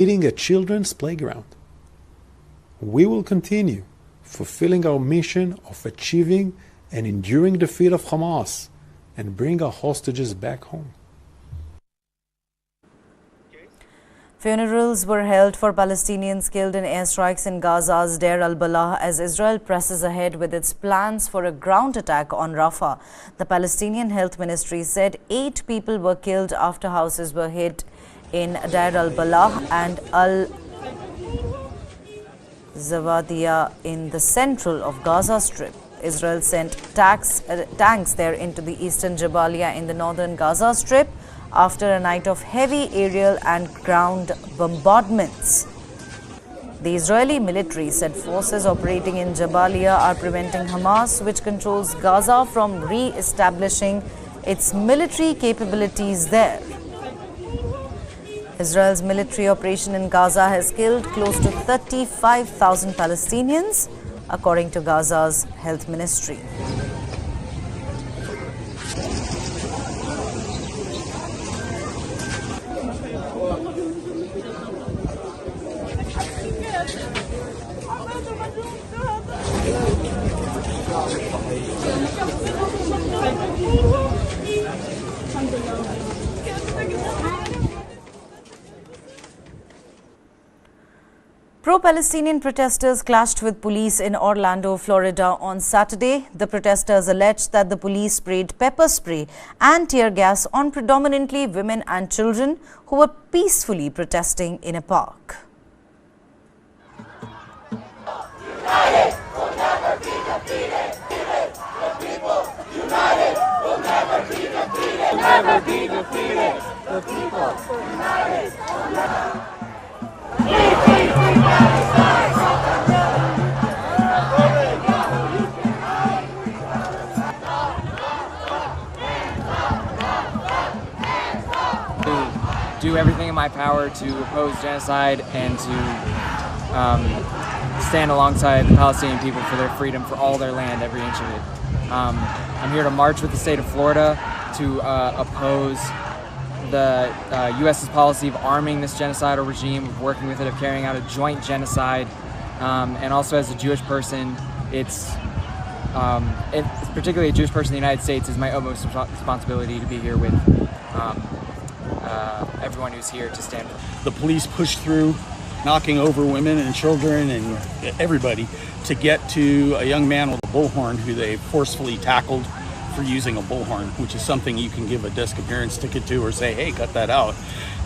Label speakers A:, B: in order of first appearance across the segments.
A: eating a children's playground. We will continue fulfilling our mission of achieving an enduring defeat of Hamas and bring our hostages back home.
B: Funerals were held for Palestinians killed in airstrikes in Gaza's Deir al-Balah as Israel presses ahead with its plans for a ground attack on Rafah. The Palestinian Health Ministry said 8 people were killed after houses were hit in Deir al-Balah and al-Zawadiyah in the central of Gaza Strip. Israel sent tanks there into the eastern Jabalia in the northern Gaza Strip after a night of heavy aerial and ground bombardments. The Israeli military said forces operating in Jabalia are preventing Hamas, which controls Gaza, from re-establishing its military capabilities there. Israel's military operation in Gaza has killed close to 35,000 Palestinians, according to Gaza's health ministry. Pro-Palestinian protesters clashed with police in Orlando, Florida on Saturday. The protesters alleged that the police sprayed pepper spray and tear gas on predominantly women and children who were peacefully protesting in a park.
C: United will never be defeated. The people united will never be defeated. Never be defeated. The people united will never.
D: Do everything in my power to oppose genocide and to stand alongside the Palestinian people for their freedom, for all their land, every inch of it. I'm here to march with the state of Florida to oppose the U.S.'s policy of arming this genocidal regime, of working with it, of carrying out a joint genocide. And also as a Jewish person, it's particularly a Jewish person in the United States, is my utmost responsibility to be here with everyone who's here to stand for.
E: The police pushed through, knocking over women and children and everybody to get to a young man with a bullhorn who they forcefully tackled for using a bullhorn, which is something you can give a desk appearance ticket to or say, hey, cut that out.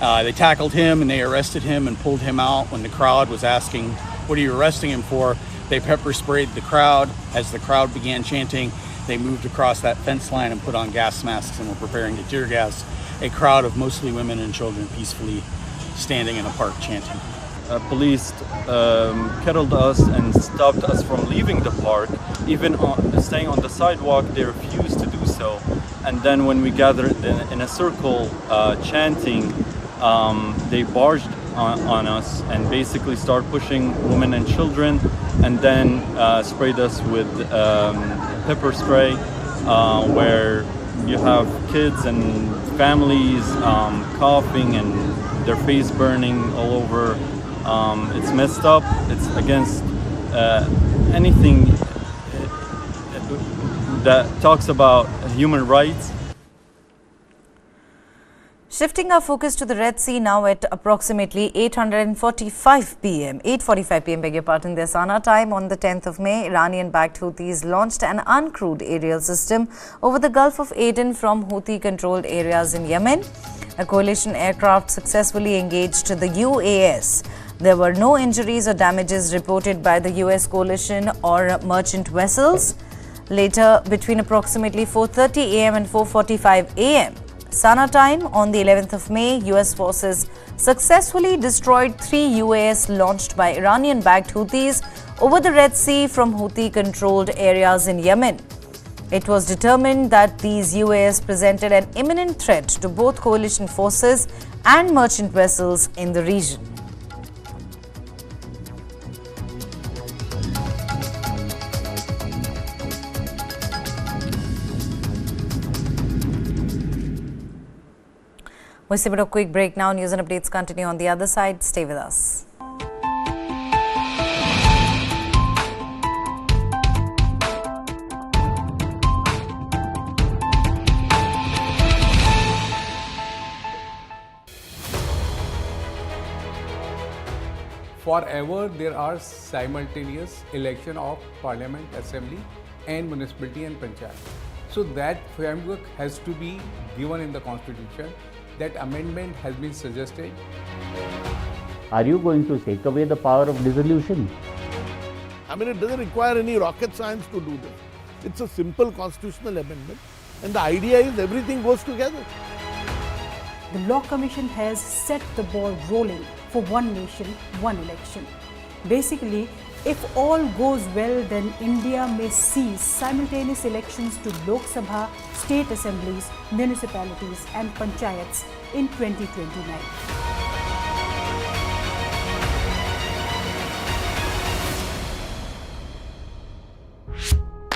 E: They tackled him and they arrested him and pulled him out. When the crowd was asking, what are you arresting him for? They pepper sprayed the crowd. As the crowd began chanting, they moved across that fence line and put on gas masks and were preparing to tear gas a crowd of mostly women and children peacefully standing in a park chanting.
F: Police kettled us and stopped us from leaving the park. Even staying on the sidewalk, they refused to do so. And then when we gathered in a circle chanting, they barged on us and basically started pushing women and children, and then sprayed us with pepper spray, where you have kids and families coughing and their face burning all over. It's messed up. It's against anything that talks about human rights.
B: Shifting our focus to the Red Sea now at approximately 8:45 p.m. beg your pardon, their Sana time on the 10th of May, Iranian-backed Houthis launched an uncrewed aerial system over the Gulf of Aden from Houthi-controlled areas in Yemen. A coalition aircraft successfully engaged the UAS. There were no injuries or damages reported by the US coalition or merchant vessels. Later, between approximately 4:30 a.m. and 4:45 a.m. Sana time on the 11th of May, US forces successfully destroyed 3 UAS launched by Iranian-backed Houthis over the Red Sea from Houthi-controlled areas in Yemen. It was determined that these UAS presented an imminent threat to both coalition forces and merchant vessels in the region. We'll see a quick break now. News and updates continue on the other side. Stay with us.
G: Forever there are simultaneous election of Parliament, Assembly and Municipality and Panchayat. So that framework has to be given in the Constitution. That amendment has been suggested.
H: Are you going to take away the power of dissolution?
I: I mean, it doesn't require any rocket science to do this. It's a simple constitutional amendment, and the idea is everything goes together.
J: The Law Commission has set the ball rolling for one nation, one election. Basically, if all goes well, then India may see simultaneous elections to Lok Sabha, state assemblies, municipalities and panchayats in 2029.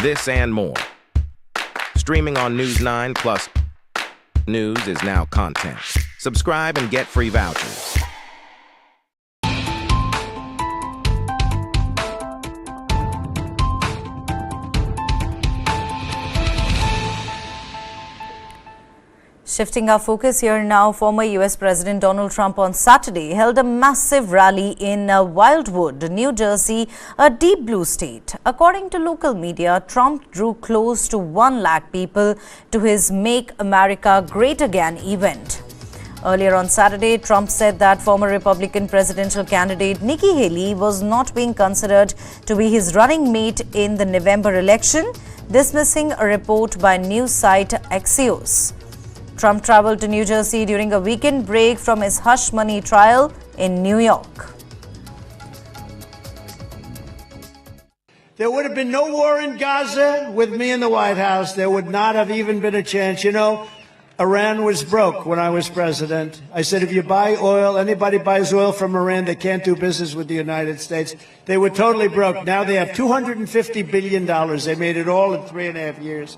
K: This and more. Streaming on News 9 Plus. News is now content. Subscribe and get free vouchers.
B: Shifting our focus here now, former US President Donald Trump on Saturday held a massive rally in Wildwood, New Jersey, a deep blue state. According to local media, Trump drew close to 1 lakh people to his Make America Great Again event. Earlier on Saturday, Trump said that former Republican presidential candidate Nikki Haley was not being considered to be his running mate in the November election, dismissing a report by news site Axios. Trump traveled to New Jersey during a weekend break from his hush money trial in New York.
L: There would have been no war in Gaza with me in the White House. There would not have even been a chance. You know, Iran was broke when I was president. I said, if you buy oil, anybody buys oil from Iran, they can't do business with the United States. They were totally broke. Now they have $250 billion. They made it all in 3.5 years.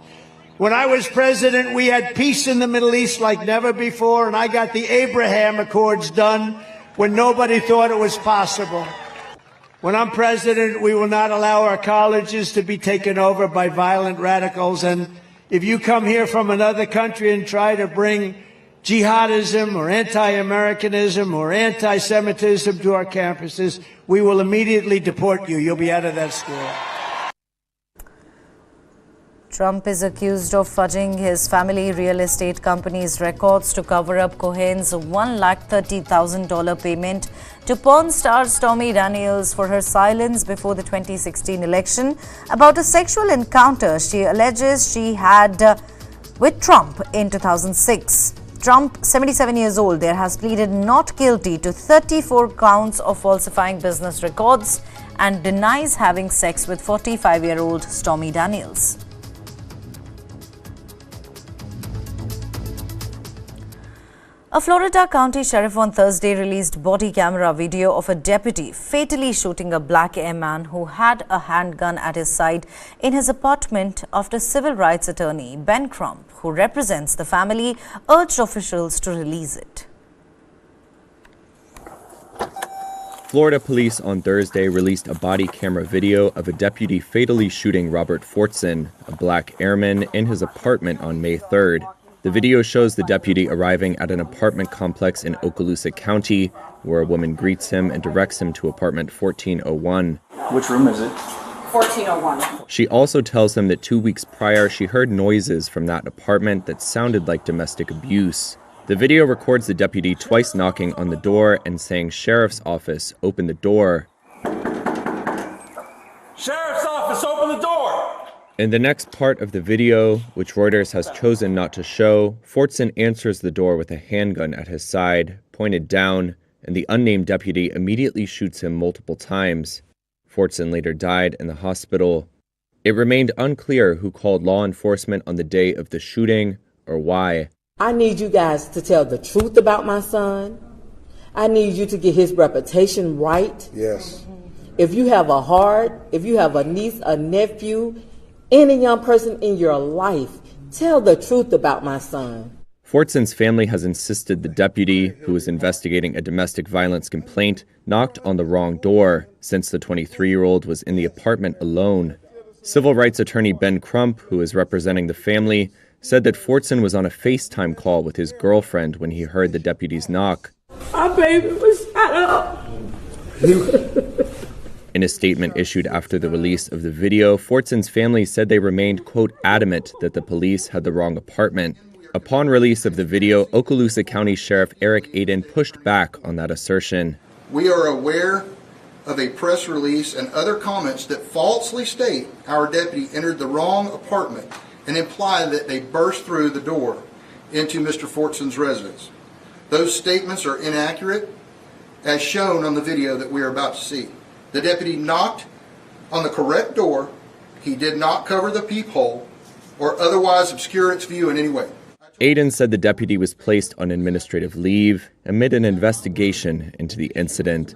L: When I was president, we had peace in the Middle East like never before, and I got the Abraham Accords done when nobody thought it was possible. When I'm president, we will not allow our colleges to be taken over by violent radicals, and if you come here from another country and try to bring jihadism or anti-Americanism or anti-Semitism to our campuses, we will immediately deport you. You'll be out of that school.
B: Trump is accused of fudging his family real estate company's records to cover up Cohen's $130,000 payment to porn star Stormy Daniels for her silence before the 2016 election about a sexual encounter she alleges she had with Trump in 2006. Trump, 77 years old, there has pleaded not guilty to 34 counts of falsifying business records and denies having sex with 45-year-old Stormy Daniels. A Florida county sheriff on Thursday released body camera video of a deputy fatally shooting a black airman who had a handgun at his side in his apartment after civil rights attorney Ben Crump, who represents the family, urged officials to release it.
M: Florida police on Thursday released a body camera video of a deputy fatally shooting Robert Fortson, a black airman, in his apartment on May 3rd. The video shows the deputy arriving at an apartment complex in Okaloosa County, where a woman greets him and directs him to apartment 1401.
N: Which room is it? 1401.
M: She also tells him that 2 weeks prior, she heard noises from that apartment that sounded like domestic abuse. The video records the deputy twice knocking on the door and saying, "Sheriff's office, open the door."
N: Sheriff's office, open the door!
M: In the next part of the video, which Reuters has chosen not to show, Fortson answers the door with a handgun at his side, pointed down, and the unnamed deputy immediately shoots him multiple times. Fortson later died in the hospital. It remained unclear who called law enforcement on the day of the shooting or why.
O: I need you guys to tell the truth about my son. I need you to get his reputation right.
P: Yes.
O: If you have a heart, if you have a niece, a nephew, any young person in your life, tell the truth about my son.
M: Fortson's family has insisted the deputy, who was investigating a domestic violence complaint, knocked on the wrong door, since the 23-year-old was in the apartment alone. Civil rights attorney Ben Crump, who is representing the family, said that Fortson was on a FaceTime call with his girlfriend when he heard the deputy's knock.
O: My baby was shot up.
M: In a statement issued after the release of the video, Fortson's family said they remained, quote, adamant that the police had the wrong apartment. Upon release of the video, Okaloosa County Sheriff Eric Aiden pushed back on that assertion.
P: We are aware of a press release and other comments that falsely state our deputy entered the wrong apartment and imply that they burst through the door into Mr. Fortson's residence. Those statements are inaccurate, as shown on the video that we are about to see. The deputy knocked on the correct door. He did not cover the peephole or otherwise obscure its view in any way.
M: Aiden said the deputy was placed on administrative leave amid an investigation into the incident.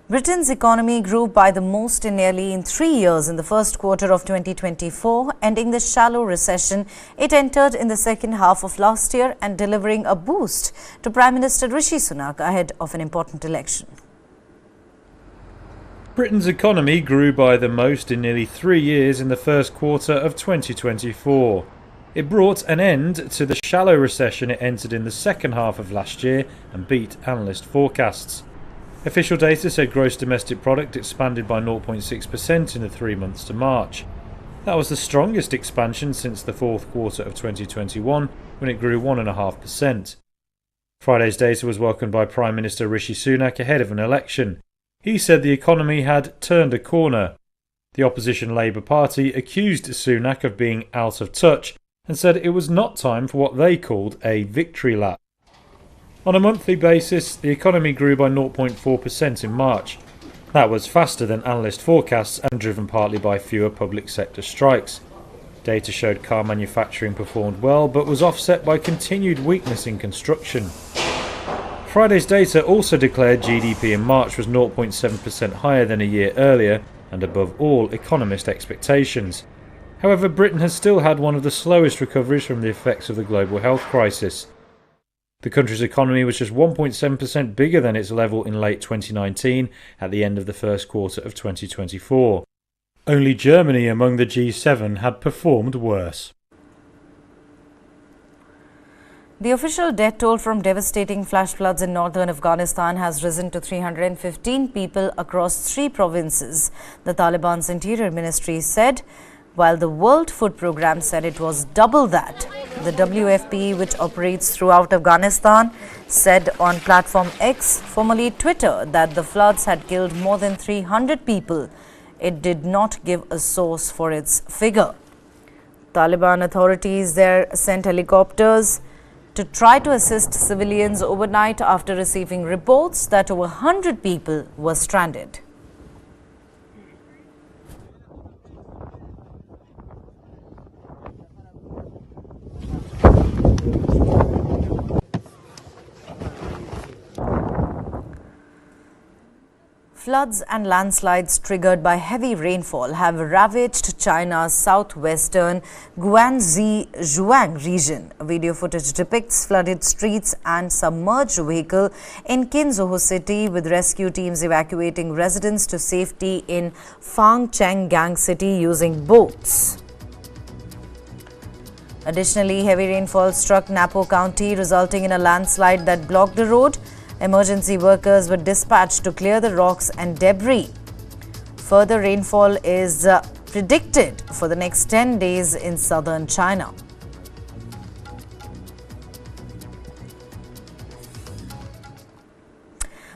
B: Britain's economy grew by the most in nearly 3 years in the first quarter of 2024, ending the shallow recession it entered in the second half of last year and delivering a boost to Prime Minister Rishi Sunak ahead of an important election.
Q: Britain's economy grew by the most in nearly 3 years in the first quarter of 2024. It brought an end to the shallow recession it entered in the second half of last year and beat analyst forecasts. Official data said gross domestic product expanded by 0.6% in the 3 months to March. That was the strongest expansion since the fourth quarter of 2021, when it grew 1.5%. Friday's data was welcomed by Prime Minister Rishi Sunak ahead of an election. He said the economy had turned a corner. The opposition Labour Party accused Sunak of being out of touch and said it was not time for what they called a victory lap. On a monthly basis, the economy grew by 0.4% in March. That was faster than analyst forecasts and driven partly by fewer public sector strikes. Data showed car manufacturing performed well, but was offset by continued weakness in construction. Friday's data also declared GDP in March was 0.7% higher than a year earlier and above all economist expectations. However, Britain has still had one of the slowest recoveries from the effects of the global health crisis. The country's economy was just 1.7% bigger than its level in late 2019 at the end of the first quarter of 2024. Only Germany among the G7 had performed worse.
B: The official death toll from devastating flash floods in northern Afghanistan has risen to 315 people across 3 provinces, the Taliban's Interior Ministry said, while the World Food Programme said it was double that. The WFP, which operates throughout Afghanistan, said on platform X, formerly Twitter, that the floods had killed more than 300 people. It did not give a source for its figure. Taliban authorities there sent helicopters to try to assist civilians overnight after receiving reports that over 100 people were stranded. Floods and landslides triggered by heavy rainfall have ravaged China's southwestern Guangxi Zhuang region. Video footage depicts flooded streets and submerged vehicle in Qinzhou city, with rescue teams evacuating residents to safety in Fangchenggang city using boats. Additionally, heavy rainfall struck Napo County, resulting in a landslide that blocked the road. Emergency workers were dispatched to clear the rocks and debris. Further rainfall is predicted for the next 10 days in southern China.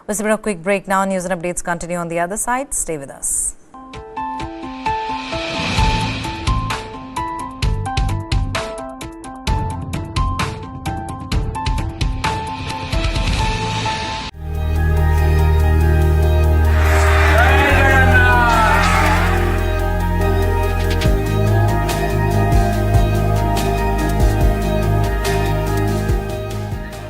B: We'll take a quick break now. News and updates continue on the other side. Stay with us.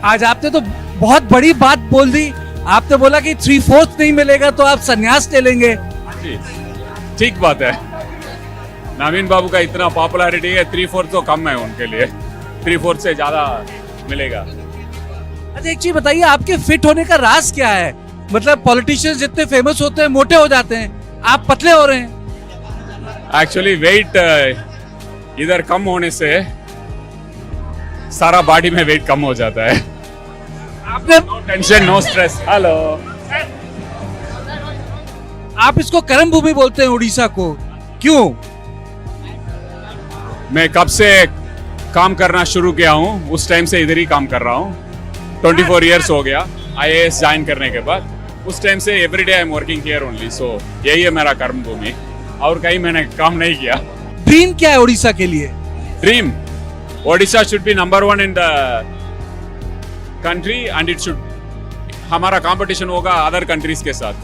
R: आज आपने तो बहुत बड़ी बात बोल दी। आपने बोला कि 3/4 नहीं मिलेगा तो आप संन्यास ले लेंगे।
S: ठीक बात है। नवीन बाबू का इतना पॉपुलैरिटी है 3/4 तो कम है उनके लिए 3/4 से ज्यादा मिलेगा।
R: अच्छा एक चीज बताइए, आपके फिट होने का राज क्या है? मतलब पॉलिटिशियंस जितने फेमस होते हैं मोटे हो जाते हैं, आप पतले हो रहे हैं।
S: एक्चुअली वेट इधर कम होने से सारा बॉडी में वेट कम हो जाता है।
R: आपने
S: no tension no stress. Hello,
R: आप इसको कर्म भूमि बोलते हैं उड़ीसा को, क्यों?
S: मैं कब से काम करना शुरू किया हूँ उस टाइम से इधर ही काम कर रहा हूँ। 24 इयर्स हो गया IAS ज्वाइन करने के बाद। उस टाइम से everyday I am working here only. So यही है मेरा कर्म भूमि, और कहीं मैंने काम नहीं किया।
R: ड्रीम क्या है उड़ीसा के लिए?
S: Dream Odisha should be number 1 in the country and it should, हमारा कंपटीशन होगा अदर कंट्रीज के साथ,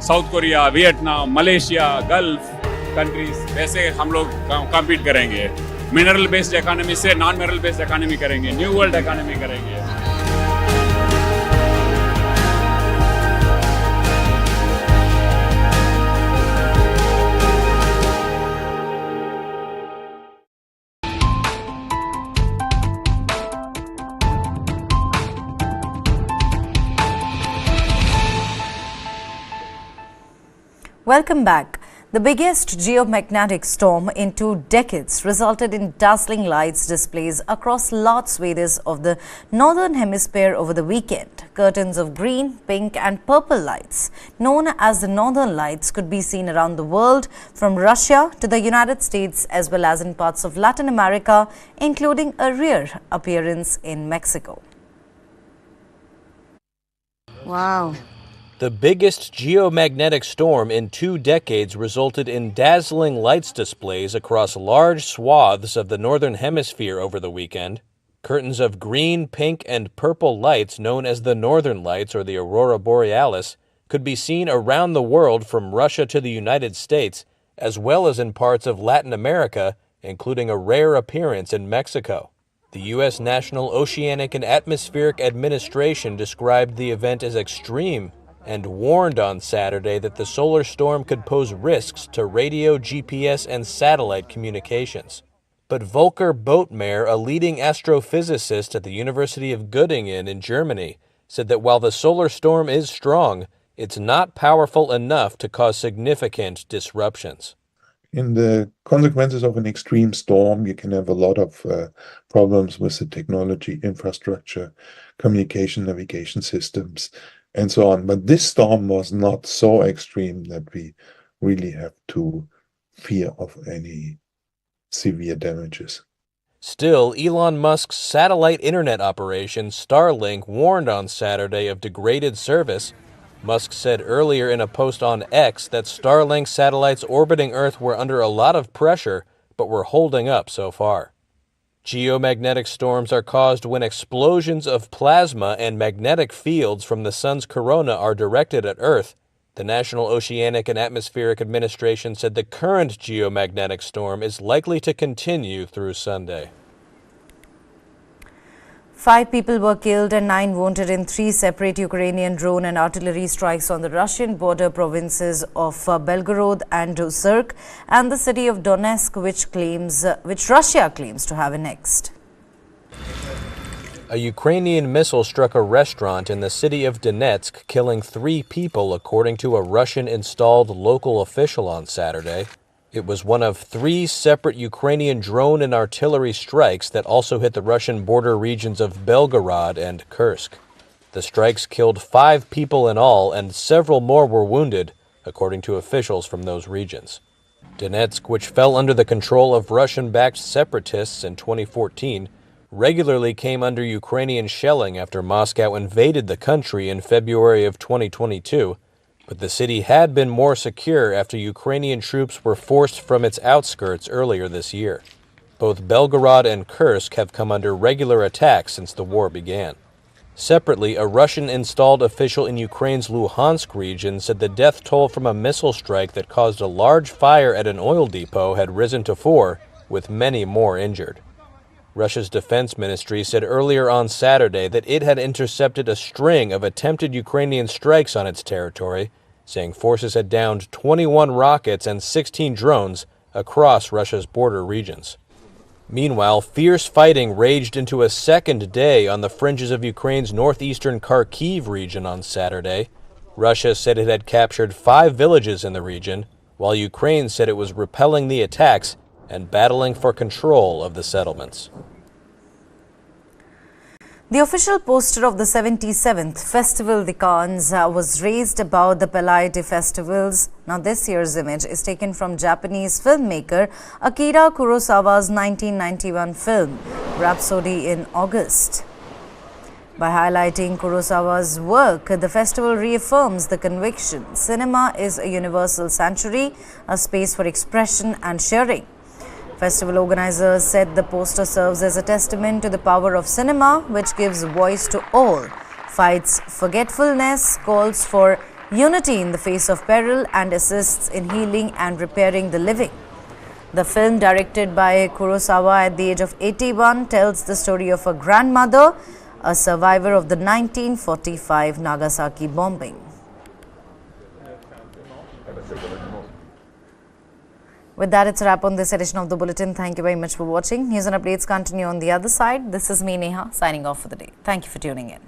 S: south Korea, Vietnam, Malaysia, gulf countries, वैसे हम लोग कम्पीट करेंगे। मिनरल बेस्ड इकोनॉमी से नॉन मिनरल बेस्ड इकोनॉमी करेंगे, न्यू वर्ल्ड इकोनॉमी करेंगे।
B: Welcome back. The biggest geomagnetic storm in 2 decades resulted in dazzling lights displays across large swathes of the Northern Hemisphere over the weekend. Curtains of green, pink and purple lights, known as the Northern Lights, could be seen around the world, from Russia to the United States as well as in parts of Latin America, including a rare appearance in Mexico.
T: Wow. The biggest geomagnetic storm in 2 decades resulted in dazzling lights displays across large swaths of the Northern Hemisphere over the weekend. Curtains of green, pink, and purple lights, known as the Northern Lights or the Aurora Borealis, could be seen around the world from Russia to the United States, as well as in parts of Latin America, including a rare appearance in Mexico. The U.S. National Oceanic and Atmospheric Administration described the event as extreme and warned on Saturday that the solar storm could pose risks to radio, GPS, and satellite communications. But Volker Bottmer, a leading astrophysicist at the University of Göttingen in Germany, said that while the solar storm is strong, it's not powerful enough to cause significant disruptions.
U: In the consequences of an extreme storm, you can have a lot of problems with the technology, infrastructure, communication, navigation systems, and so on. But this storm was not so extreme that we really have to fear of any severe damages.
T: Still, Elon Musk's satellite internet operation Starlink warned on Saturday of degraded service. Musk said earlier in a post on X that Starlink satellites orbiting Earth were under a lot of pressure, but were holding up so far. Geomagnetic storms are caused when explosions of plasma and magnetic fields from the sun's corona are directed at Earth. The National Oceanic and Atmospheric Administration said the current geomagnetic storm is likely to continue through Sunday.
B: 5 people were killed and 9 wounded in 3 separate Ukrainian drone and artillery strikes on the Russian border provinces of Belgorod and Zirk and the city of Donetsk, which Russia claims to have annexed.
T: A Ukrainian missile struck a restaurant in the city of Donetsk, killing 3 people, according to a Russian-installed local official on Saturday. It was one of 3 separate Ukrainian drone and artillery strikes that also hit the Russian border regions of Belgorod and Kursk. The strikes killed 5 people in all, and several more were wounded, according to officials from those regions. Donetsk, which fell under the control of Russian-backed separatists in 2014, regularly came under Ukrainian shelling after Moscow invaded the country in February of 2022, but the city had been more secure after Ukrainian troops were forced from its outskirts earlier this year. Both Belgorod and Kursk have come under regular attacks since the war began. Separately, a Russian-installed official in Ukraine's Luhansk region said the death toll from a missile strike that caused a large fire at an oil depot had risen to 4, with many more injured. Russia's defense ministry said earlier on Saturday that it had intercepted a string of attempted Ukrainian strikes on its territory, saying forces had downed 21 rockets and 16 drones across Russia's border regions. Meanwhile, fierce fighting raged into a second day on the fringes of Ukraine's northeastern Kharkiv region on Saturday. Russia said it had captured 5 villages in the region, while Ukraine said it was repelling the attacks and battling for control of the settlements.
B: The official poster of the 77th Festival de Cannes was raised above the Palais festivals. Now, this year's image is taken from Japanese filmmaker Akira Kurosawa's 1991 film, Rhapsody in August. By highlighting Kurosawa's work, the festival reaffirms the conviction cinema is a universal sanctuary, a space for expression and sharing. Festival organizers said the poster serves as a testament to the power of cinema, which gives voice to all, fights forgetfulness, calls for unity in the face of peril, and assists in healing and repairing the living. The film, directed by Kurosawa at the age of 81, tells the story of a grandmother, a survivor of the 1945 Nagasaki bombing. With that, it's a wrap on this edition of the Bulletin. Thank you very much for watching. News and updates continue on the other side. This is me, Neha, signing off for the day. Thank you for tuning in.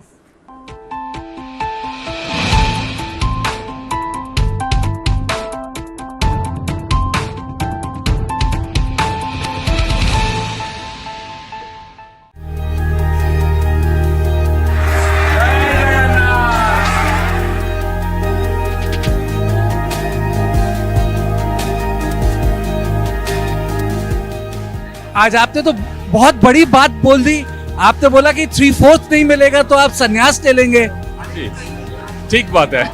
R: आज आपने तो बहुत बड़ी बात बोल दी। आपने बोला कि 3/4 नहीं मिलेगा तो आप संन्यास ले लेंगे।
S: ठीक बात है।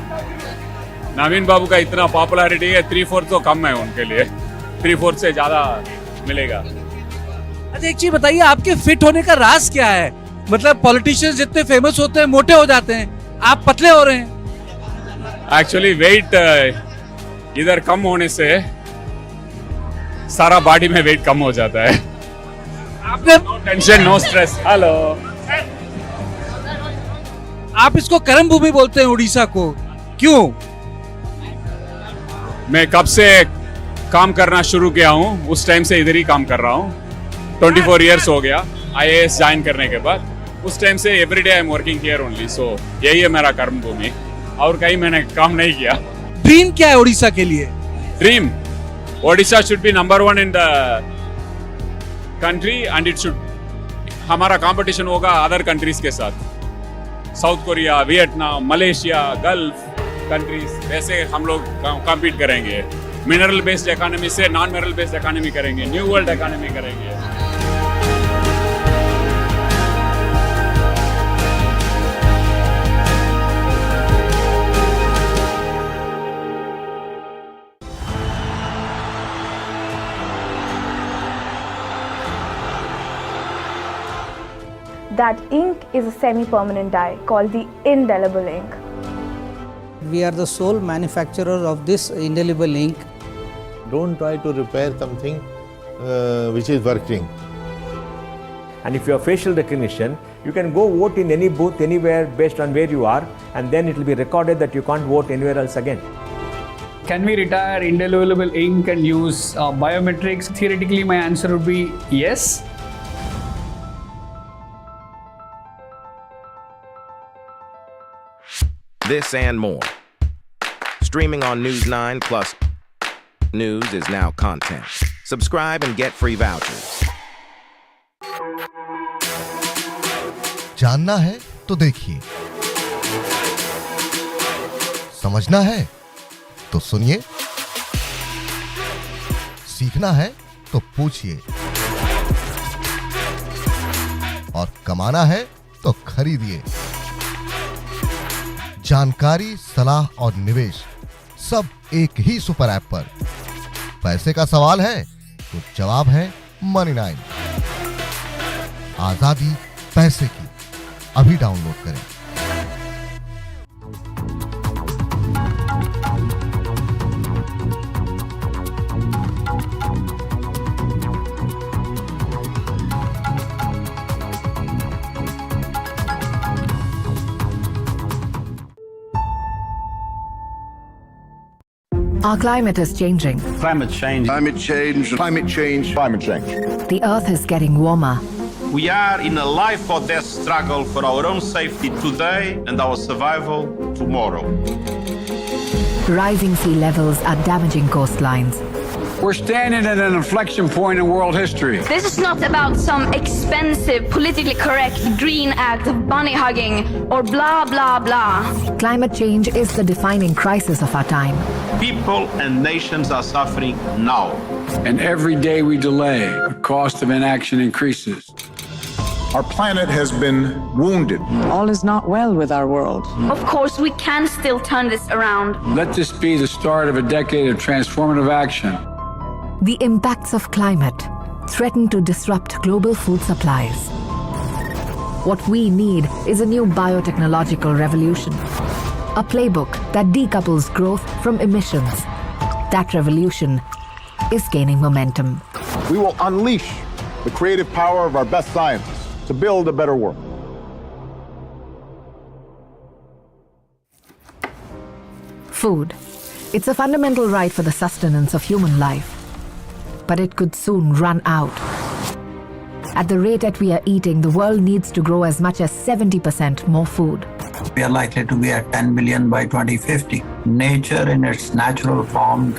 S: नवीन बाबू का इतना पॉपुलैरिटी है, 3/4 तो कम है उनके लिए, 3/4 से ज्यादा मिलेगा।
R: अच्छा, एक चीज बताइए, आपके फिट होने का राज क्या है? मतलब पॉलिटिशियंस जितने फेमस होते हैं मोटे हो जाते हैं, आप पतले हो रहे हैं।
S: एक्चुअली वेट इधर कम होने से सारा बॉडी में वेट कम हो जाता है।
R: आपने
S: no tension, no stress. Hello.
R: आप इसको कर्म भूमि बोलते हैं उड़ीसा को, क्यों?
S: मैं कब से काम करना शुरू किया हूँ, उस टाइम से इधर ही काम कर रहा हूँ। 24 इयर्स हो गया IAS ज्वाइन करने के बाद। उस टाइम से everyday I am working here only. So यही है मेरा कर्म भूमि, और कहीं मैंने काम नहीं किया।
R: ड्रीम क्या है उड़ीसा के लिए?
S: Dream, Odisha should be number 1 in the country and it should, हमारा कंपटीशन होगा अदर कंट्रीज के साथ, south Korea, Vietnam, Malaysia, gulf countries, वैसे हम लोग कम्पीट करेंगे। मिनरल बेस्ड इकोनॉमी से नॉन मिनरल बेस्ड इकोनॉमी करेंगे, न्यू वर्ल्ड इकोनॉमी करेंगे।
A: That ink is a semi-permanent dye called the indelible ink.
V: We are the sole manufacturer of this indelible ink.
W: Don't try to repair something which is working.
X: And if you have facial recognition, you can go vote in any booth anywhere based on where you are, and then it will be recorded that you can't vote anywhere else again.
Y: Can we retire indelible ink and use biometrics? Theoretically, my answer would be yes.
K: This and more. Streaming on News 9 Plus. News is now content. Subscribe and get free vouchers.
Z: जानना है तो देखिए, समझना है तो सुनिए, सीखना है तो पूछिए, और कमाना है तो खरीदिए। जानकारी, सलाह और निवेश सब एक ही सुपर ऐप पर। पैसे का सवाल है तो जवाब है मनी 9। आजादी पैसे की, अभी डाउनलोड करें।
C: Our climate is changing.
D: Climate change. Climate change. Climate change. Climate change.
C: The Earth is getting warmer.
D: We are in a life or death struggle for our own safety today and our survival tomorrow.
C: Rising sea levels are damaging coastlines.
E: We're standing at an inflection point in world history.
F: This is not about some expensive, politically correct green act of bunny hugging or blah, blah, blah.
C: Climate change is the defining crisis of our time.
D: People and nations are suffering now.
E: And every day we delay, the cost of inaction increases.
D: Our planet has been wounded.
G: All is not well with our world.
F: Of course, we can still turn this around.
E: Let this be the start of a decade of transformative action.
C: The impacts of climate threaten to disrupt global food supplies. What we need is a new biotechnological revolution, a playbook that decouples growth from emissions. That revolution is gaining momentum.
D: We will unleash the creative power of our best scientists to build a better world.
C: Food. It's a fundamental right for the sustenance of human life. But it could soon run out. At the rate that we are eating, the world needs to grow as much as 70% more food.
H: We are likely to be at 10 billion by 2050. Nature in its natural form